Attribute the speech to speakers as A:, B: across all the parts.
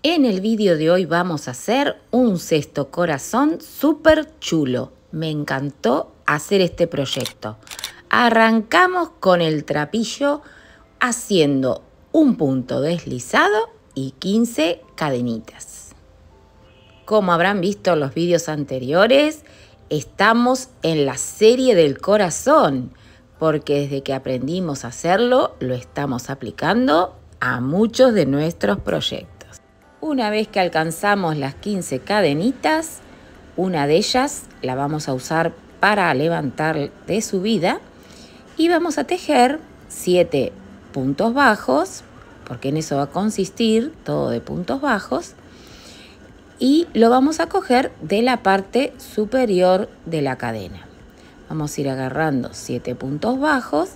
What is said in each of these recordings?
A: En el vídeo de hoy vamos a hacer un cesto corazón súper chulo. Me encantó hacer este proyecto. Arrancamos con el trapillo haciendo un punto deslizado y 15 cadenitas. Como habrán visto en los vídeos anteriores, estamos en la serie del corazón, porque desde que aprendimos a hacerlo, lo estamos aplicando a muchos de nuestros proyectos. Una vez que alcanzamos las 15 cadenitas, una de ellas la vamos a usar para levantar de subida y vamos a tejer 7 puntos bajos, porque en eso va a consistir todo de puntos bajos, y lo vamos a coger de la parte superior de la cadena. Vamos a ir agarrando 7 puntos bajos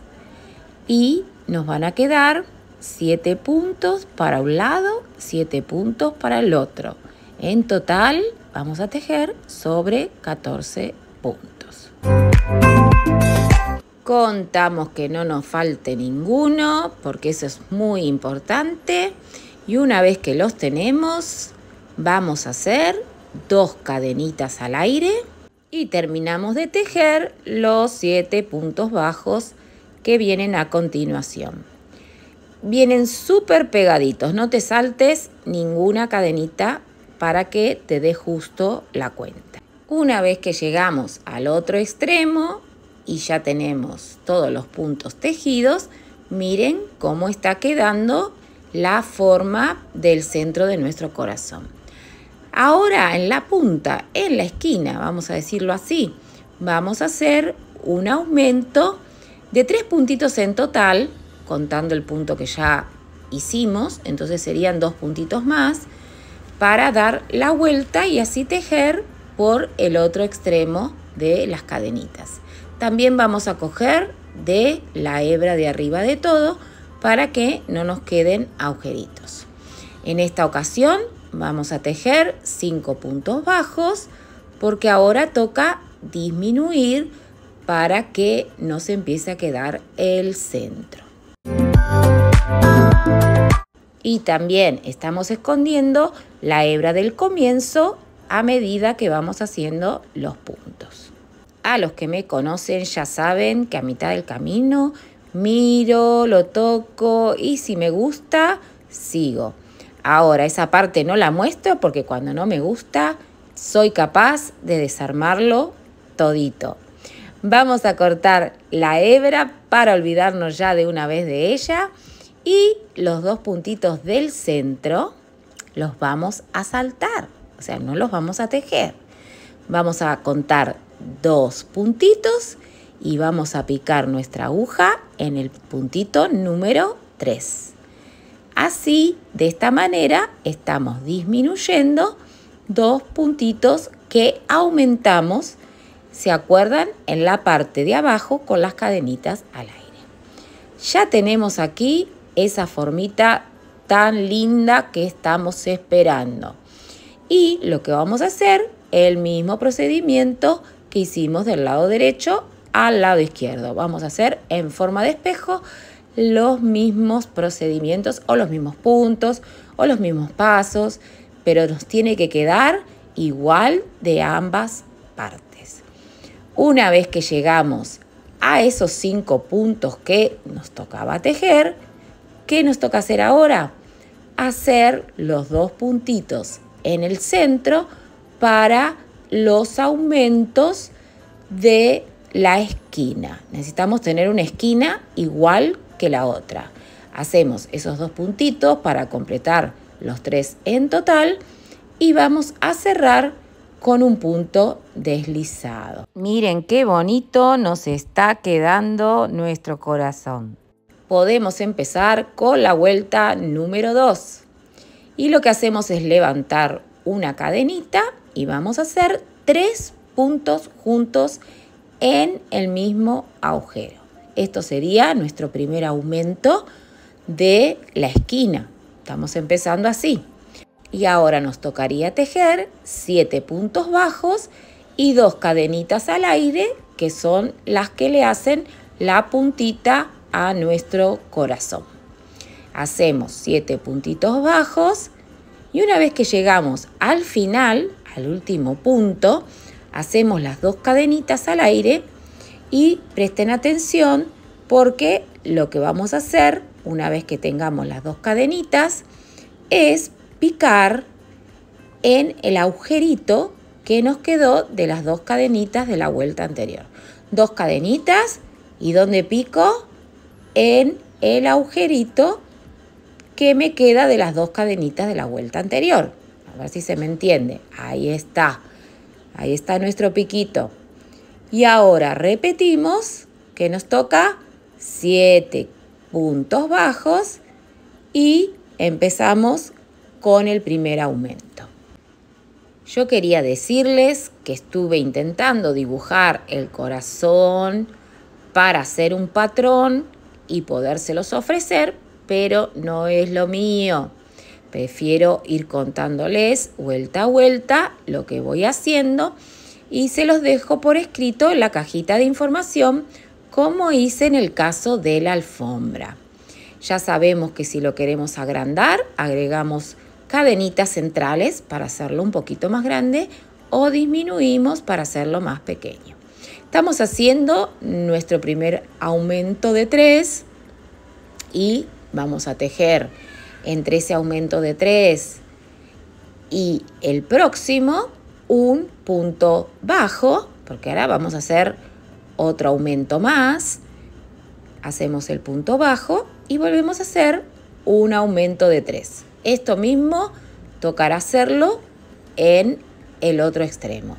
A: y nos van a quedar 7 puntos para un lado, 7 puntos para el otro. En total vamos a tejer sobre 14 puntos. Contamos que no nos falte ninguno, porque eso es muy importante. Y una vez que los tenemos, vamos a hacer 2 cadenitas al aire y terminamos de tejer los 7 puntos bajos que vienen a continuación. Vienen súper pegaditos, no te saltes ninguna cadenita para que te dé justo la cuenta. Una vez que llegamos al otro extremo y ya tenemos todos los puntos tejidos, miren cómo está quedando la forma del centro de nuestro corazón. Ahora en la punta, en la esquina, vamos a decirlo así, vamos a hacer un aumento de 3 puntitos en total, contando el punto que ya hicimos, entonces serían 2 puntitos más para dar la vuelta y así tejer por el otro extremo de las cadenitas. También vamos a coger de la hebra de arriba de todo para que no nos queden agujeritos. En esta ocasión vamos a tejer 5 puntos bajos porque ahora toca disminuir para que no se empiece a quedar el centro. Y también estamos escondiendo la hebra del comienzo a medida que vamos haciendo los puntos. A los que me conocen ya saben que a mitad del camino miro, lo toco y si me gusta, sigo. Ahora esa parte no la muestro porque cuando no me gusta soy capaz de desarmarlo todito. Vamos a cortar la hebra para olvidarnos ya de una vez de ella y los 2 puntitos del centro los vamos a saltar, o sea, no los vamos a tejer. Vamos a contar 2 puntitos y vamos a picar nuestra aguja en el puntito número 3. Así, de esta manera, estamos disminuyendo 2 puntitos que aumentamos, ¿se acuerdan? En la parte de abajo con las cadenitas al aire. Ya tenemos aquí esa formita tan linda que estamos esperando. Y lo que vamos a hacer, el mismo procedimiento que hicimos del lado derecho al lado izquierdo. Vamos a hacer en forma de espejo los mismos procedimientos o los mismos puntos o los mismos pasos, pero nos tiene que quedar igual de ambas partes. Una vez que llegamos a esos 5 puntos que nos tocaba tejer, ¿qué nos toca hacer ahora? Hacer los 2 puntitos en el centro para los aumentos de la esquina. Necesitamos tener una esquina igual que la otra. Hacemos esos 2 puntitos para completar los 3 en total y vamos a cerrar con un punto deslizado. Miren qué bonito nos está quedando nuestro corazón. Podemos empezar con la vuelta número 2. Y lo que hacemos es levantar una cadenita y vamos a hacer 3 puntos juntos en el mismo agujero. Esto sería nuestro primer aumento de la esquina. Estamos empezando así. Y ahora nos tocaría tejer 7 puntos bajos y 2 cadenitas al aire, que son las que le hacen la puntita a nuestro corazón. Hacemos 7 puntitos bajos Y una vez que llegamos al final, al último punto, hacemos las 2 cadenitas al aire y presten atención porque lo que vamos a hacer, una vez que tengamos las 2 cadenitas, es picar en el agujerito que nos quedó de las 2 cadenitas de la vuelta anterior. 2 cadenitas y ¿dónde pico? En el agujerito que me queda de las 2 cadenitas de la vuelta anterior. A ver si se me entiende. Ahí está nuestro piquito. Y ahora repetimos que nos toca 7 puntos bajos y empezamos con el primer aumento. Yo quería decirles que estuve intentando dibujar el corazón para hacer un patrón y podérselos ofrecer, pero no es lo mío. Prefiero ir contándoles vuelta a vuelta lo que voy haciendo y se los dejo por escrito en la cajita de información, como hice en el caso de la alfombra. Ya sabemos que si lo queremos agrandar, agregamos cadenitas centrales para hacerlo un poquito más grande o disminuimos para hacerlo más pequeño. Estamos haciendo nuestro primer aumento de 3 y vamos a tejer entre ese aumento de 3 y el próximo un punto bajo, porque ahora vamos a hacer otro aumento más. Hacemos el punto bajo y volvemos a hacer un aumento de 3. Esto mismo tocará hacerlo en el otro extremo.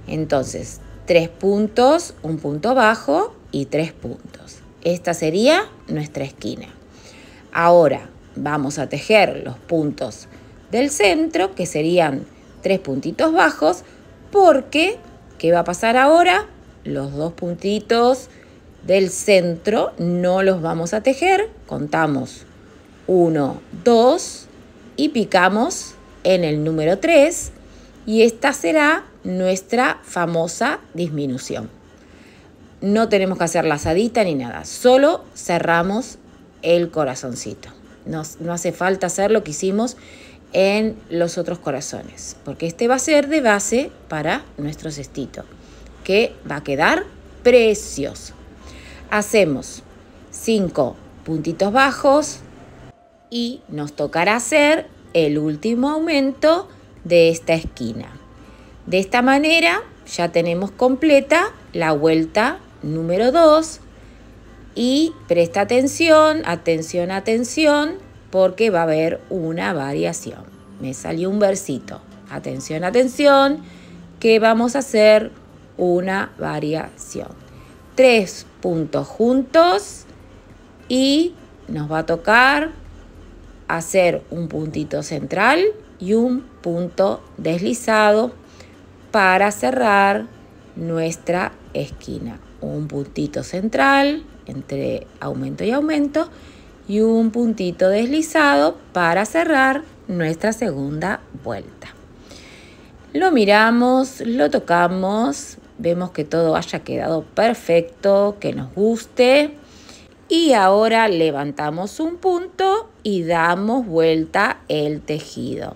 A: Entonces, 3 puntos, un punto bajo y 3 puntos. Esta sería nuestra esquina. Ahora vamos a tejer los puntos del centro, que serían 3 puntitos bajos, porque ¿qué va a pasar ahora? Los 2 puntitos del centro no los vamos a tejer. Contamos 1, 2 y picamos en el número 3 y esta será nuestra famosa disminución. No tenemos que hacer lazadita ni nada, solo cerramos el corazoncito. No hace falta hacer lo que hicimos en los otros corazones, porque este va a ser de base para nuestro cestito, que va a quedar precioso. Hacemos 5 puntitos bajos y nos tocará hacer el último aumento de esta esquina. De esta manera ya tenemos completa la vuelta número 2 y presta atención, atención, atención, porque va a haber una variación. Me salió un versito. Atención, atención, que vamos a hacer una variación. 3 puntos juntos y nos va a tocar hacer un puntito central y un punto deslizado para cerrar nuestra esquina. Un puntito central entre aumento y aumento y un puntito deslizado para cerrar nuestra segunda vuelta. Lo miramos, lo tocamos, vemos que todo haya quedado perfecto, que nos guste. Y ahora levantamos un punto y damos vuelta el tejido.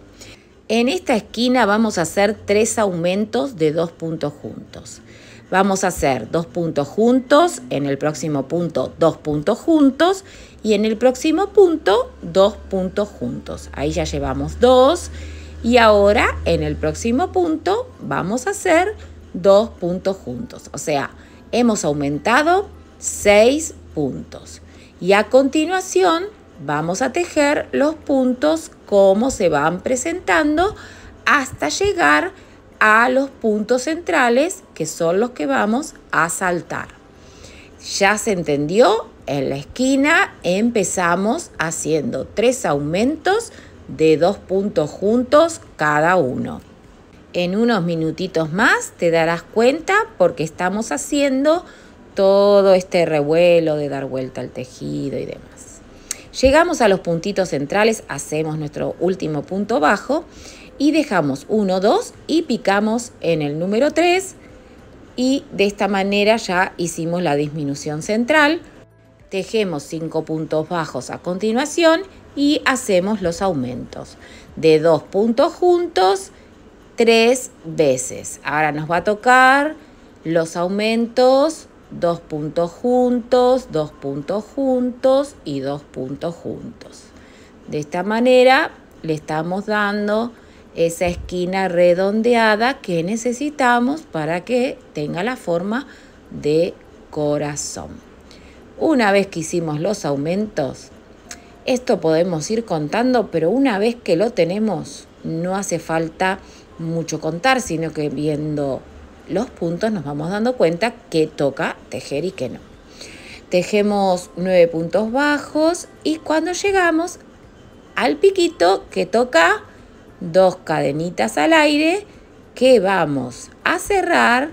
A: En esta esquina vamos a hacer 3 aumentos de 2 puntos juntos. Vamos a hacer 2 puntos juntos, en el próximo punto 2 puntos juntos y en el próximo punto 2 puntos juntos. Ahí ya llevamos 2 y ahora en el próximo punto vamos a hacer 2 puntos juntos. O sea, hemos aumentado 6 puntos. Y a continuación vamos a tejer los puntos como se van presentando hasta llegar a los puntos centrales, que son los que vamos a saltar. ¿Ya se entendió? En la esquina empezamos haciendo 3 aumentos de 2 puntos juntos cada uno. En unos minutitos más te darás cuenta porque estamos haciendo todo este revuelo de dar vuelta al tejido y demás. Llegamos a los puntitos centrales, hacemos nuestro último punto bajo y dejamos 1, 2 y picamos en el número 3 y de esta manera ya hicimos la disminución central. Tejemos 5 puntos bajos a continuación y hacemos los aumentos. de 2 puntos juntos 3 veces. Ahora nos va a tocar los aumentos 2 puntos juntos, 2 puntos juntos y 2 puntos juntos. De esta manera le estamos dando esa esquina redondeada que necesitamos para que tenga la forma de corazón. Una vez que hicimos los aumentos, esto podemos ir contando, pero una vez que lo tenemos, no hace falta mucho contar, sino que viendo los puntos nos vamos dando cuenta que toca tejer y que no. Tejemos 9 puntos bajos y cuando llegamos al piquito que toca 2 cadenitas al aire que vamos a cerrar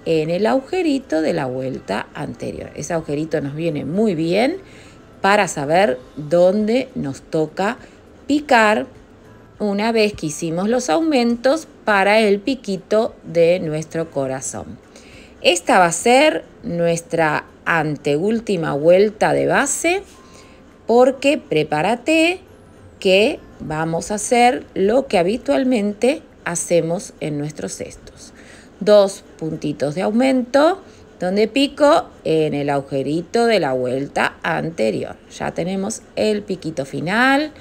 A: en el agujerito de la vuelta anterior. Ese agujerito nos viene muy bien para saber dónde nos toca picar una vez que hicimos los aumentos para el piquito de nuestro corazón. Esta va a ser nuestra anteúltima vuelta de base porque prepárate que vamos a hacer lo que habitualmente hacemos en nuestros cestos. 2 puntitos de aumento donde pico en el agujerito de la vuelta anterior. Ya tenemos el piquito final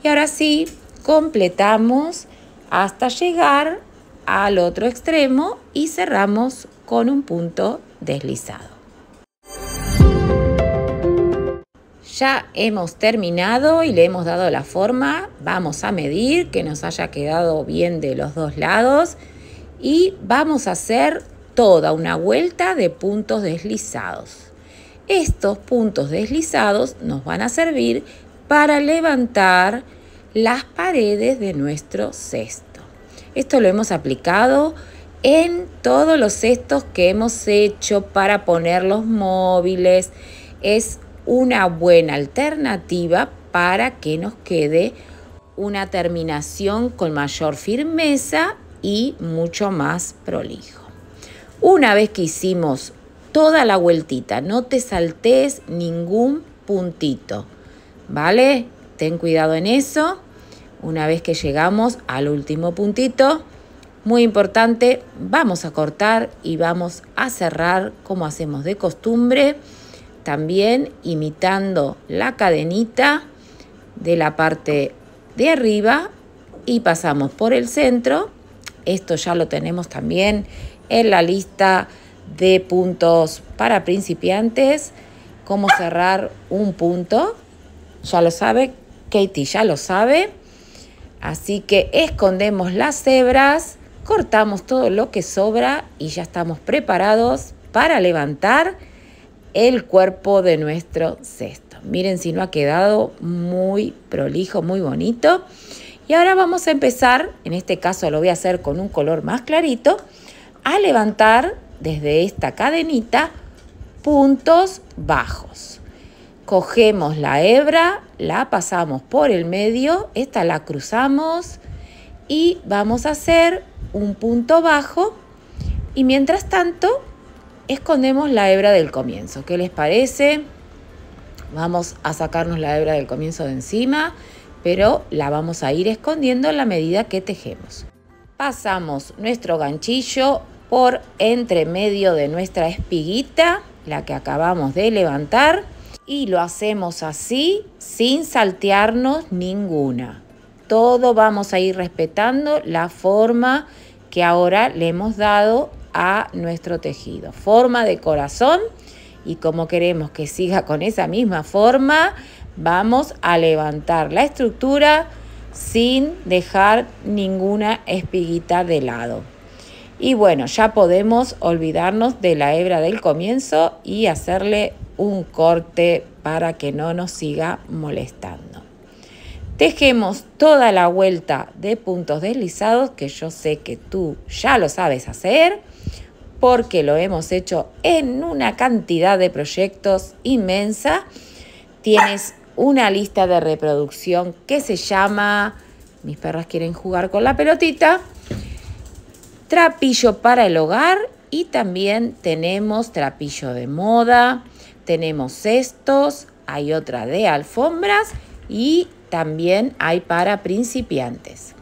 A: y ahora sí completamos hasta llegar al otro extremo y cerramos con un punto deslizado. Ya hemos terminado y le hemos dado la forma. Vamos a medir que nos haya quedado bien de los dos lados y vamos a hacer toda una vuelta de puntos deslizados. Estos puntos deslizados nos van a servir para levantar las paredes de nuestro cesto. Esto lo hemos aplicado en todos los cestos que hemos hecho para poner los móviles. Es una buena alternativa para que nos quede una terminación con mayor firmeza y mucho más prolijo. Una vez que hicimos toda la vueltita, no te saltees ningún puntito, ¿vale? Ten cuidado en eso. Una vez que llegamos al último puntito, muy importante, vamos a cortar y vamos a cerrar como hacemos de costumbre, también imitando la cadenita de la parte de arriba y pasamos por el centro. Esto ya lo tenemos también en la lista de puntos para principiantes, cómo cerrar un punto. Ya lo sabe, Katie ya lo sabe. Así que escondemos las hebras, cortamos todo lo que sobra y ya estamos preparados para levantar el cuerpo de nuestro cesto. Miren si no ha quedado muy prolijo, muy bonito. Y ahora vamos a empezar, en este caso lo voy a hacer con un color más clarito, a levantar desde esta cadenita puntos bajos. Cogemos la hebra, la pasamos por el medio, esta la cruzamos y vamos a hacer un punto bajo y mientras tanto escondemos la hebra del comienzo. ¿Qué les parece? Vamos a sacarnos la hebra del comienzo de encima, pero la vamos a ir escondiendo en la medida que tejemos. Pasamos nuestro ganchillo por entre medio de nuestra espiguita, la que acabamos de levantar, y lo hacemos así sin saltearnos ninguna. Todo vamos a ir respetando la forma que ahora le hemos dado a nuestro tejido. Forma de corazón, y como queremos que siga con esa misma forma, vamos a levantar la estructura sin dejar ninguna espiguita de lado. Y bueno, ya podemos olvidarnos de la hebra del comienzo y hacerle un corte para que no nos siga molestando. Tejemos toda la vuelta de puntos deslizados, que yo sé que tú ya lo sabes hacer, porque lo hemos hecho en una cantidad de proyectos inmensa. Tienes una lista de reproducción que se llama, mis perras quieren jugar con la pelotita, trapillo para el hogar, y también tenemos trapillo de moda, tenemos cestos, hay otra de alfombras y también hay para principiantes.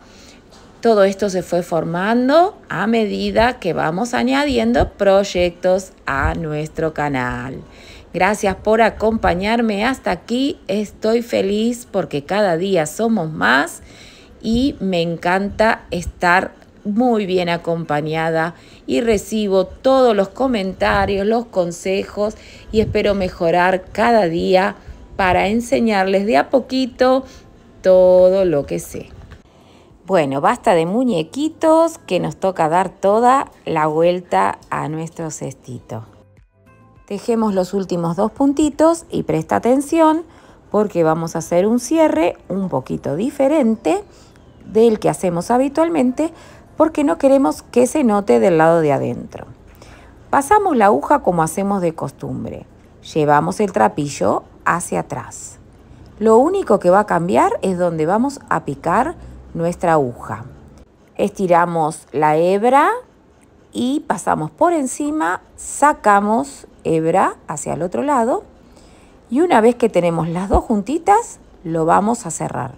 A: Todo esto se fue formando a medida que vamos añadiendo proyectos a nuestro canal. Gracias por acompañarme hasta aquí. Estoy feliz porque cada día somos más y me encanta estar muy bien acompañada y recibo todos los comentarios, los consejos y espero mejorar cada día para enseñarles de a poquito todo lo que sé. Bueno, basta de muñequitos que nos toca dar toda la vuelta a nuestro cestito. Tejemos los últimos 2 puntitos y presta atención porque vamos a hacer un cierre un poquito diferente del que hacemos habitualmente porque no queremos que se note del lado de adentro. Pasamos la aguja como hacemos de costumbre. Llevamos el trapillo hacia atrás. Lo único que va a cambiar es donde vamos a picar nuestra aguja. Estiramos la hebra y pasamos por encima, sacamos hebra hacia el otro lado y una vez que tenemos las 2 juntitas, lo vamos a cerrar.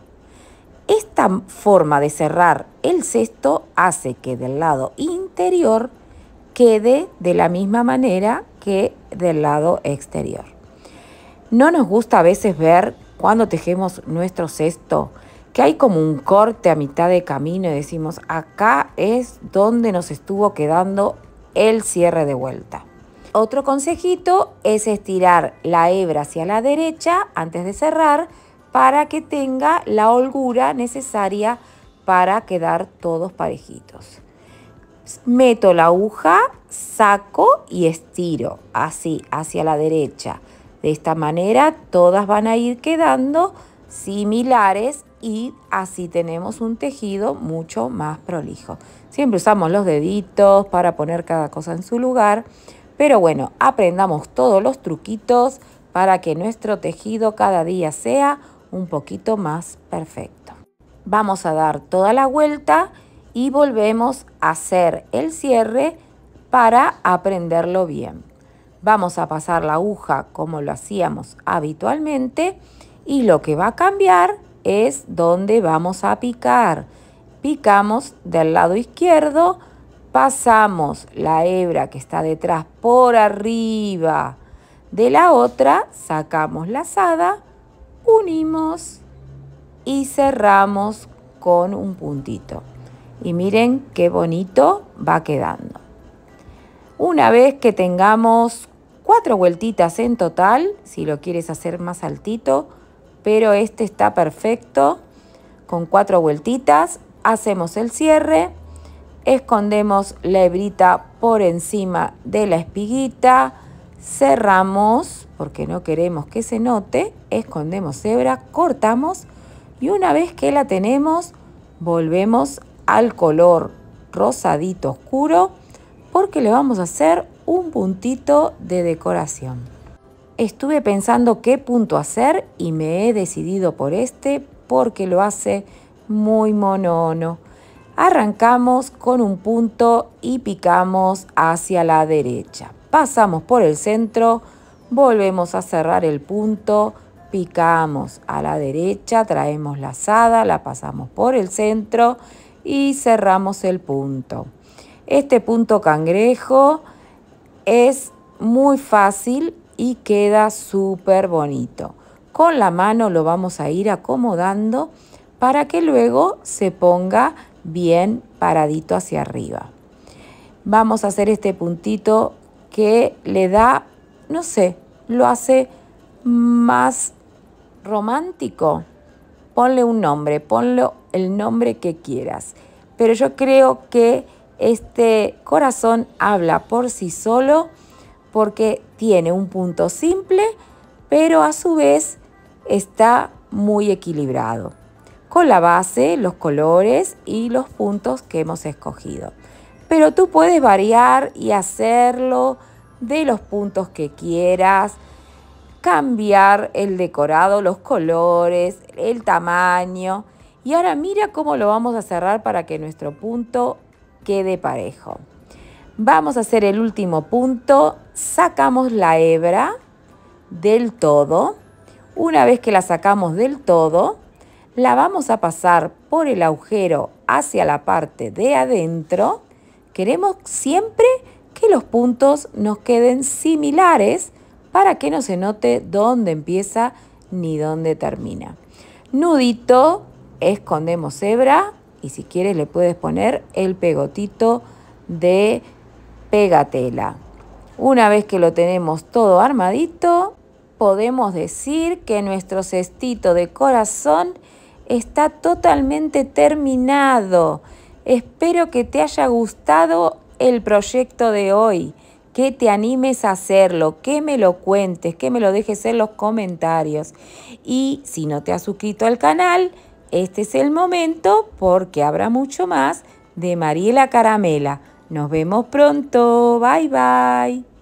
A: Esta forma de cerrar el cesto hace que del lado interior quede de la misma manera que del lado exterior. No nos gusta a veces ver cuando tejemos nuestro cesto que hay como un corte a mitad de camino y decimos, acá es donde nos estuvo quedando el cierre de vuelta. Otro consejito es estirar la hebra hacia la derecha antes de cerrar para que tenga la holgura necesaria para quedar todos parejitos. Meto la aguja, saco y estiro así hacia la derecha. De esta manera todas van a ir quedando similares y así tenemos un tejido mucho más prolijo. Siempre usamos los deditos para poner cada cosa en su lugar, pero bueno, aprendamos todos los truquitos para que nuestro tejido cada día sea un poquito más perfecto. Vamos a dar toda la vuelta y volvemos a hacer el cierre para aprenderlo bien. Vamos a pasar la aguja como lo hacíamos habitualmente y lo que va a cambiar es donde vamos a picar. Picamos del lado izquierdo, pasamos la hebra que está detrás por arriba de la otra, sacamos la lazada, unimos y cerramos con un puntito. Y miren qué bonito va quedando. Una vez que tengamos 4 vueltitas en total, si lo quieres hacer más altito, pero este está perfecto, con 4 vueltitas, hacemos el cierre, escondemos la hebrita por encima de la espiguita, cerramos, porque no queremos que se note, escondemos hebra, cortamos y una vez que la tenemos, volvemos al color rosadito oscuro porque le vamos a hacer un puntito de decoración. Estuve pensando qué punto hacer y me he decidido por este porque lo hace muy monono. Arrancamos con un punto y picamos hacia la derecha. Pasamos por el centro, volvemos a cerrar el punto, picamos a la derecha, traemos la lazada, la pasamos por el centro y cerramos el punto. Este punto cangrejo es muy fácil y queda súper bonito. Con la mano lo vamos a ir acomodando para que luego se ponga bien paradito hacia arriba. Vamos a hacer este puntito que le da, no sé, lo hace más romántico. Ponle un nombre, ponle el nombre que quieras. Pero yo creo que este corazón habla por sí solo porque tiene un punto simple, pero a su vez está muy equilibrado, con la base, los colores y los puntos que hemos escogido. Pero tú puedes variar y hacerlo de los puntos que quieras, cambiar el decorado, los colores, el tamaño. Y ahora mira cómo lo vamos a cerrar para que nuestro punto quede parejo. Vamos a hacer el último punto, sacamos la hebra del todo. Una vez que la sacamos del todo, La vamos a pasar por el agujero hacia la parte de adentro. Queremos siempre que los puntos nos queden similares para que no se note dónde empieza ni dónde termina. Nudito, escondemos hebra y si quieres le puedes poner el pegotito de pegatela. Una vez que lo tenemos todo armadito, podemos decir que nuestro cestito de corazón está totalmente terminado. Espero que te haya gustado el proyecto de hoy, que te animes a hacerlo, que me lo cuentes, que me lo dejes en los comentarios. Y si no te has suscrito al canal, este es el momento porque habrá mucho más de Mariela Caramela. Nos vemos pronto. Bye, bye.